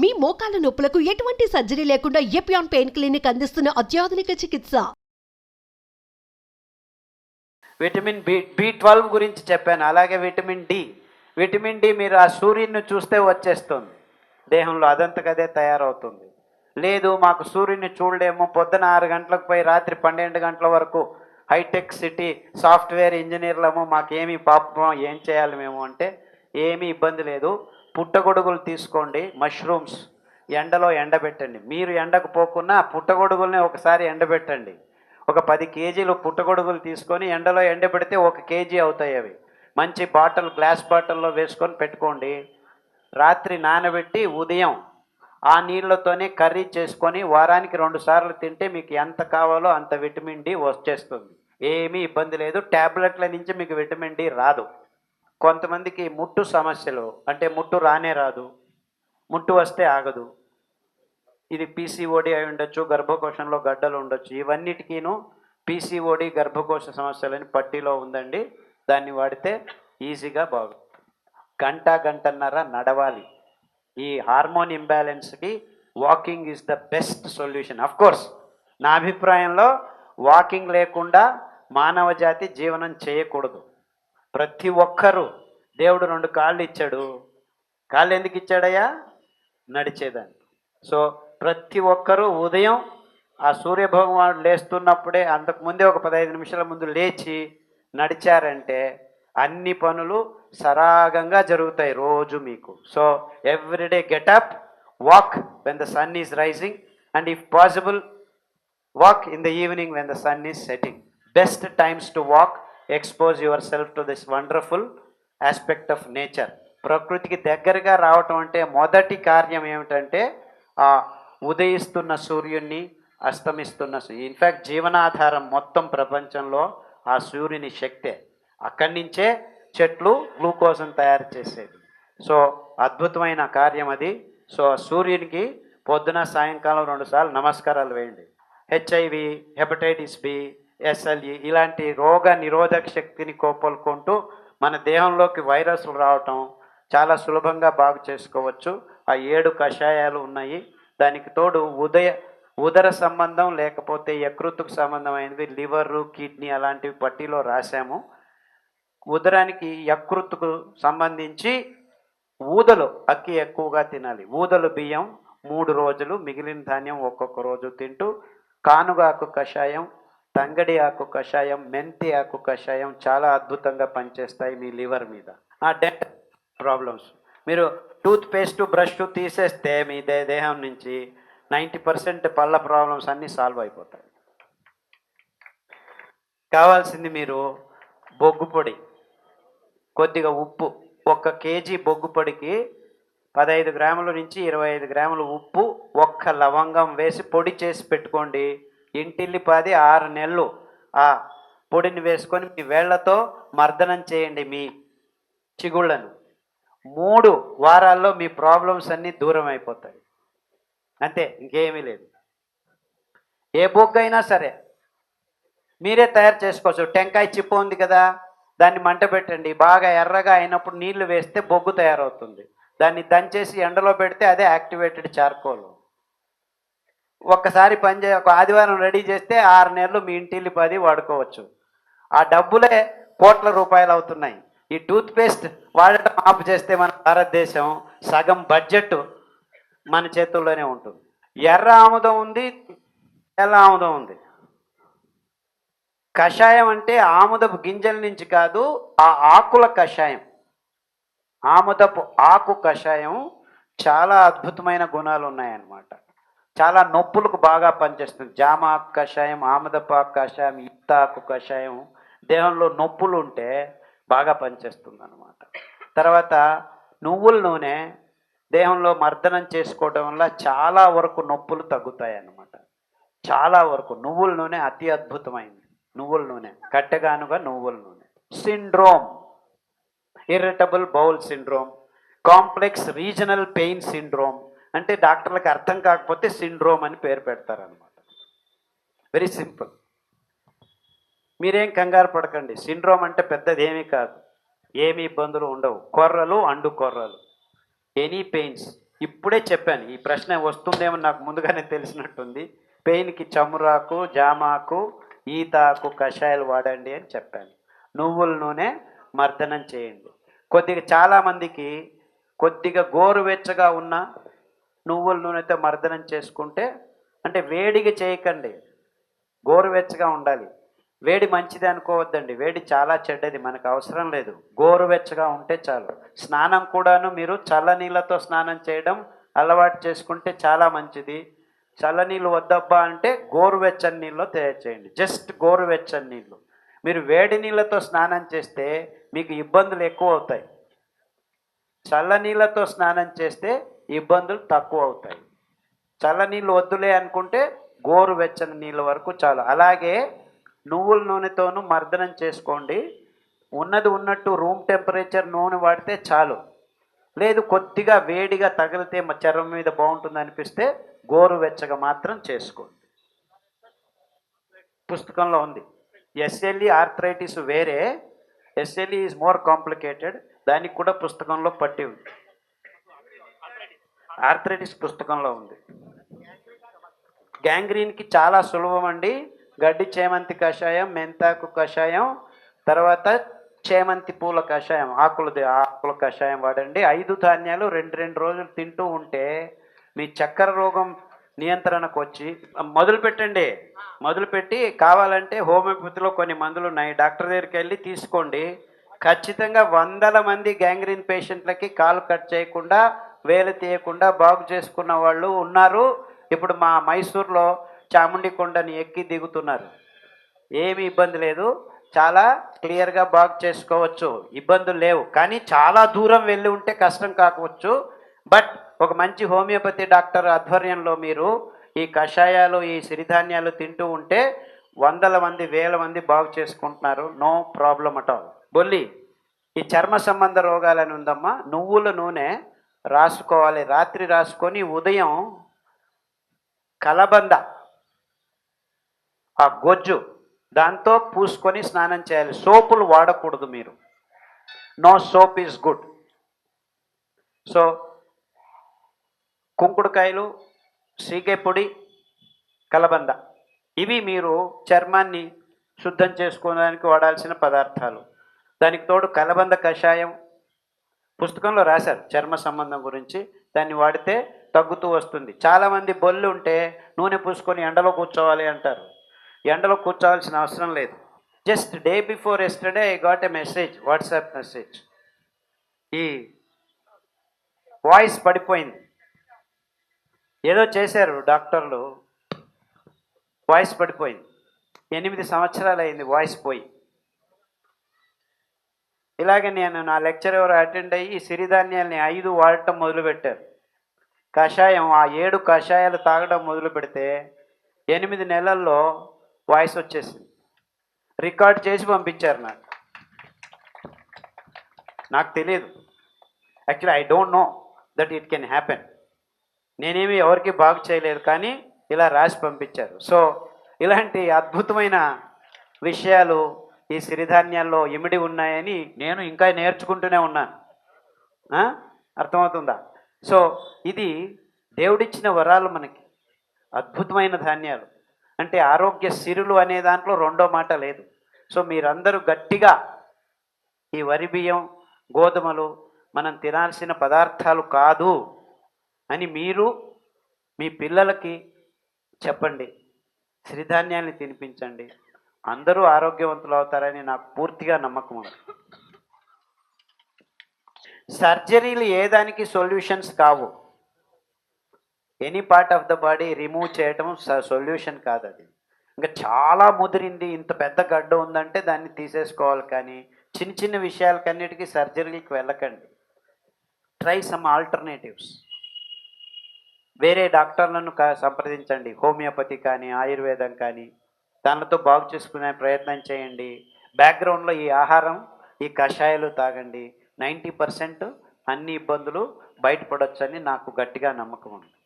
మీ మోకాల నొప్పులకు ఎటువంటి సర్జరీ లేకుండా ఎపియాన్ పెయిన్ క్లినిక్ అందిస్తున్న అత్యాధునిక చికిత్స. విటమిన్ బి12 గురించి చెప్పాను. అలాగే విటమిన్ డి మీరు ఆ సూర్యుడిని చూస్తే వచ్చేస్తుంది దేహంలో, అదంతకదే తయారవుతుంది. లేదు మాకు సూర్యుడిని చూడలేము, పొద్దున 6 గంటలకు పోయి రాత్రి 12 గంటల వరకు హైటెక్ సిటీ సాఫ్ట్వేర్ ఇంజనీర్లము, మాకేమీ పాపం ఏం చేయాలి మేము అంటే ఏమీ ఇబ్బంది లేదు. పుట్టగొడుగులు తీసుకోండి, మష్రూమ్స్ ఎండలో ఎండబెట్టండి. మీరు ఎండకు పోకున్నా పుట్టగొడుగుల్ని ఒకసారి ఎండబెట్టండి. ఒక 10 కేజీలు పుట్టగొడుగులు తీసుకొని ఎండలో ఎండబెడితే 1 కేజీ అవుతాయి. అవి మంచి గ్లాస్ బాటిల్లో వేసుకొని పెట్టుకోండి. రాత్రి నానబెట్టి ఉదయం ఆ నీళ్ళతోనే కర్రీ చేసుకొని వారానికి 2 సార్లు తింటే మీకు ఎంత కావాలో అంత విటమిన్ డి వచ్చేస్తుంది. ఏమీ ఇబ్బంది లేదు. ట్యాబ్లెట్ల నుంచి మీకు విటమిన్ డి రాదు. కొంతమందికి ముట్టు సమస్యలు, అంటే ముట్టు రానే రాదు, ముట్టు వస్తే ఆగదు. ఇది పీసీఓడి అయి ఉండొచ్చు, గర్భకోశంలో గడ్డలు ఉండొచ్చు. ఇవన్నిటికీను పీసీఓడి గర్భకోశ సమస్యలని పట్టీలో ఉందండి. దాన్ని వాడితే ఈజీగా బాగుంటుంది. గంటన్నర నడవాలి. ఈ హార్మోన్ ఇంబ్యాలెన్స్కి walking is the best solution. Course నా అభిప్రాయంలో వాకింగ్ లేకుండా మానవ జాతి జీవనం చేయకూడదు. ప్రతి ఒక్కరూ, దేవుడు 2 కాళ్ళు ఇచ్చాడు. కాళ్ళు ఎందుకు ఇచ్చాడయ్యా? నడిచేదాన్ని. సో ప్రతి ఒక్కరూ ఉదయం ఆ సూర్యభగవానుడు లేస్తున్నప్పుడే, అంతకుముందే ఒక 15 నిమిషాల ముందు లేచి నడిచారంటే అన్ని పనులు సరాగంగా జరుగుతాయి రోజు మీకు. So every day get up, walk when the sun is rising, and if possible walk in the evening when the sun is setting. Best times to walk. Expose yourself to this wonderful aspect of nature. ప్రకృతికి దగ్గరగా రావటం అంటే మొదటి కార్యం ఏమిటంటే ఆ ఉదయిస్తున్న సూర్యుడిని, అస్తమిస్తున్న in fact జీవనాధారం మొత్తం ప్రపంచంలో ఆ సూర్యుని శక్తే. అక్కడి నుంచే చెట్లు గ్లూకోజ్ని తయారు చేసేది. సో అద్భుతమైన కార్యం అది. సో సూర్యునికి పొద్దున సాయంకాలం 2 సార్లు నమస్కారాలు వేయండి. హెచ్ఐవి, హెపటైటిస్ బి, ఎస్ఎల్ఈ ఇలాంటి రోగ నిరోధక శక్తిని కోపలుకుంటూ మన దేహంలోకి వైరస్లు రావటం చాలా సులభంగా బాగు చేసుకోవచ్చు. ఆ 7 కషాయాలు ఉన్నాయి. దానికి తోడు ఉదర సంబంధం లేకపోతే యకృత్తుకు సంబంధమైనవి లివరు, కిడ్నీ అలాంటివి పట్టీలో రాశాము. ఉదరానికి యకృత్తుకు సంబంధించి ఊదలు అక్కి ఎక్కువగా తినాలి. ఊదలు బియ్యం 3 రోజులు, మిగిలిన ధాన్యం ఒక్కొక్క రోజు తింటూ కానుగాకు కషాయం, తంగడి ఆకు కషాయం, మెంతి ఆకు కషాయం చాలా అద్భుతంగా పనిచేస్తాయి మీ లివర్ మీద. ఆ డెంటల్ ప్రాబ్లమ్స్, మీరు టూత్ పేస్ట్ బ్రష్ తీసేస్తే మీ దేహం నుంచి 90% పళ్ళ ప్రాబ్లమ్స్ అన్నీ సాల్వ్ అయిపోతాయి. కావాల్సింది మీరు బొగ్గు పొడి, కొద్దిగా ఉప్పు. 1 కేజీ బొగ్గు పొడికి 15 గ్రాముల నుంచి 25 గ్రాముల ఉప్పు, 1 లవంగం వేసి పొడి చేసి పెట్టుకోండి. ఇంటిల్లిపాది 6 నెలలు ఆ పొడిని వేసుకొని మీ వేళ్లతో మర్దనం చేయండి మీ చిగుళ్ళను. 3 వారాల్లో మీ ప్రాబ్లమ్స్ అన్నీ దూరం అయిపోతాయి. అంతే, ఇంకేమీ లేదు. ఏ బొగ్గు అయినా సరే మీరే తయారు చేసుకోవచ్చు. టెంకాయ చిప్ప ఉంది కదా, దాన్ని మంట పెట్టండి. బాగా ఎర్రగా అయినప్పుడు నీళ్లు వేస్తే బొగ్గు తయారవుతుంది. దాన్ని దంచేసి ఎండలో పెడితే అదే యాక్టివేటెడ్ చార్కోల్. ఒక్కసారి ఒక ఆదివారం రెడీ చేస్తే 6 నెలలు మీ ఇంటిల్లిపాది వాడుకోవచ్చు. ఆ డబ్బులే కోట్ల రూపాయలు అవుతున్నాయి. ఈ టూత్పేస్ట్ వాడటం ఆపు చేస్తే మన భారతదేశం సగం బడ్జెట్ మన చేతుల్లోనే ఉంటుంది. ఎర్ర ఆముదం ఉంది, తెల్ల ఆముదం ఉంది. కషాయం అంటే ఆముదపు గింజల నుంచి కాదు, ఆ ఆకుల కషాయం. ఆముదపు ఆకు కషాయం చాలా అద్భుతమైన గుణాలు ఉన్నాయన్నమాట. చాలా నొప్పులకు బాగా పనిచేస్తుంది. జామ ఆకు కషాయం, ఆముదపు ఆకు కషాయం, ఈత ఆకు కషాయం దేహంలో నొప్పులు ఉంటే బాగా పనిచేస్తుంది అన్నమాట. తర్వాత నువ్వుల నూనె దేహంలో మర్దనం చేసుకోవడం వల్ల చాలా వరకు నొప్పులు తగ్గుతాయి అన్నమాట. చాలా వరకు నువ్వుల నూనె అతి అద్భుతమైంది. నువ్వుల నూనె, కట్టెగానుగా నువ్వుల నూనె. Syndrome, irritable bowel syndrome, complex regional pain syndrome, అంటే డాక్టర్లకు అర్థం కాకపోతే సిండ్రోమ్ అని పేరు పెడతారనమాట. Very simple. మీరేం కంగారు పడకండి. సిండ్రోమ్ అంటే పెద్దది ఏమీ కాదు, ఏమి ఇబ్బందులు ఉండవు. కొర్రలు, అండు కొర్రలు, ఎనీ పెయిన్స్, ఇప్పుడే చెప్పాను, ఈ ప్రశ్న వస్తుందేమో నాకు ముందుగానే తెలిసినట్టుంది. పెయిన్కి చమురాకు, జామాకు, ఈతాకు కషాయాలు వాడండి అని చెప్పాను. నువ్వుల నూనె మర్దనం చేయండి. కొద్దిగా చాలామందికి కొద్దిగా గోరువెచ్చగా ఉన్న నువ్వుల నూనెతో మర్దనం చేసుకుంటే, అంటే వేడిగా చేయకండి, గోరువెచ్చగా ఉండాలి. వేడి మంచిది అనుకోవద్దండి, వేడి చాలా చెడ్డది, మనకు అవసరం లేదు. గోరువెచ్చగా ఉంటే చాలు. స్నానం కూడాను మీరు చల్లనీళ్ళతో స్నానం చేయడం అలవాటు చేసుకుంటే చాలా మంచిది. చల్లనీళ్ళు వద్దబ్బా అంటే గోరువెచ్చని నీళ్ళలో తయారు చేయండి, జస్ట్ గోరువెచ్చని నీళ్ళు. మీరు వేడి నీళ్ళతో స్నానం చేస్తే మీకు ఇబ్బందులు ఎక్కువ అవుతాయి. చల్లనీళ్ళతో స్నానం చేస్తే ఇబ్బందులు తక్కువ అవుతాయి. చల్లనీళ్ళు వద్దులే అనుకుంటే గోరువెచ్చని నీళ్ళ వరకు చాలు. అలాగే నువ్వుల నూనెతోనూ మర్దనం చేసుకోండి. ఉన్నది ఉన్నట్టు రూమ్ టెంపరేచర్ నూనె వాడితే చాలు. లేదు కొద్దిగా వేడిగా తగిలితే చర్మం మీద బాగుంటుంది అనిపిస్తే గోరువెచ్చగా మాత్రం చేసుకోండి. పుస్తకంలో ఉంది. ఎస్ఎల్ఈ ఆర్థరైటిస్ వేరే, ఎస్ఎల్ఈ ఈజ్ మోర్ కాంప్లికేటెడ్, దానికి కూడా పుస్తకంలో పట్టి ఉంది. ఆర్థరైటిస్ పుస్తకంలో ఉంది. గ్యాంగ్రీన్కి చాలా సులభం అండి. గడ్డి చేమంతి కషాయం, మెంతాకు కషాయం, తర్వాత చేమంతి పూల కషాయం, ఆకుల కషాయం వాడండి. 5 ధాన్యాలు 2 రోజులు తింటూ ఉంటే మీ చక్కెర రోగం నియంత్రణకు వచ్చి మొదలుపెట్టి కావాలంటే హోమియోపతిలో కొన్ని మందులు ఉన్నాయి, డాక్టర్ దగ్గరికి వెళ్ళి తీసుకోండి. ఖచ్చితంగా 100 మంది గ్యాంగ్రీన్ పేషెంట్లకి కాలు కట్ చేయకుండా, వేలు తీయకుండా బాగు చేసుకున్న వాళ్ళు ఉన్నారు. ఇప్పుడు మా మైసూర్లో చాముండి కొండని ఎక్కి దిగుతున్నారు, ఏమి ఇబ్బంది లేదు, చాలా క్లియర్గా బాగు చేసుకోవచ్చు, ఇబ్బందులు లేవు. కానీ చాలా దూరం వెళ్ళి ఉంటే కష్టం కావచ్చు. బట్ ఒక మంచి హోమియోపతి డాక్టర్ ఆధ్వర్యంలో మీరు ఈ కషాయాలు, ఈ సిరిధాన్యాలు తింటూ ఉంటే 100 మంది 1000 మంది బాగు చేసుకుంటున్నారు, నో ప్రాబ్లం అట్ ఆల్. బొల్లి, ఈ చర్మ సంబంధ రోగాలని ఉందమ్మా, నువ్వుల నూనె రాసుకోవాలి. రాత్రి రాసుకొని ఉదయం కలబంద ఆ గొజ్జు దాంతో పూసుకొని స్నానం చేయాలి. సోపులు వాడకూడదు మీరు, no soap is good. So కుంకుడుకాయలు, సీగే పొడి, కలబంద, ఇవి మీరు చర్మాన్ని శుద్ధం చేసుకోవడానికి వాడాల్సిన పదార్థాలు. దానికి తోడు కలబంద కషాయం పుస్తకంలో రాశారు చర్మ సంబంధం గురించి, దాన్ని వాడితే తగ్గుతూ వస్తుంది. చాలామంది బొల్లు ఉంటే నూనె పూసుకొని ఎండలో కూర్చోవాలి అంటారు. ఎండలో కూర్చోవాల్సిన అవసరం లేదు. Just day before yesterday I got a message, WhatsApp message, ఈ వాయిస్ పడిపోయింది, ఏదో చేశారు డాక్టర్లు, వాయిస్ పడిపోయింది. 8 సంవత్సరాలు అయింది వాయిస్ పోయి. ఇలాగే నేను నా లెక్చర్ ఎవరు అటెండ్ అయ్యి ఈ సిరిధాన్యాల్ని 5 వాడటం మొదలుపెట్టారు. కషాయం ఆ 7 కషాయాలు తాగడం మొదలు పెడితే 8 నెలల్లో వాయిస్ వచ్చేసింది. రికార్డ్ చేసి పంపించారు నాకు తెలియదు. Actually I don't know that it can happen. నేనేమి ఎవరికి బాగు చేయలేదు, కానీ ఇలా రాసి పంపించారు. సో ఇలాంటి అద్భుతమైన విషయాలు ఈ సిరిధాన్యాల్లో ఇమిడి ఉన్నాయని నేను ఇంకా నేర్చుకుంటూనే ఉన్నాను. అర్థమవుతుందా? సో ఇది దేవుడిచ్చిన వరాలు మనకి, అద్భుతమైన ధాన్యాలు. అంటే ఆరోగ్య సిరులు అనే దాంట్లో రెండో మాట లేదు. సో మీరందరూ గట్టిగా ఈ వరి బియ్యం, గోధుమలు మనం తినాల్సిన పదార్థాలు కాదు అని మీరు మీ పిల్లలకి చెప్పండి, సిరిధాన్యాన్ని తినిపించండి, అందరూ ఆరోగ్యవంతులు అవుతారని నాకు పూర్తిగా నమ్మకం ఉంది. సర్జరీలు ఏ దానికి సొల్యూషన్స్ కావు. Any part of the body remove చేయటం సొల్యూషన్ కాదు. అది ఇంకా చాలా ముదిరింది, ఇంత పెద్ద గడ్డ ఉందంటే దాన్ని తీసేసుకోవాలి. కానీ చిన్న చిన్న విషయాలకన్నిటికీ సర్జరీకి వెళ్ళకండి. Try some alternatives. వేరే డాక్టర్లను సంప్రదించండి, హోమియోపతి కానీ ఆయుర్వేదం కానీ, దానితో బాగు చేసుకునే ప్రయత్నం చేయండి. బ్యాక్గ్రౌండ్లో ఈ ఆహారం, ఈ కషాయాలు తాగండి. 90% అన్ని ఇబ్బందులు బయటపడొచ్చని నాకు గట్టిగా నమ్మకం ఉంది.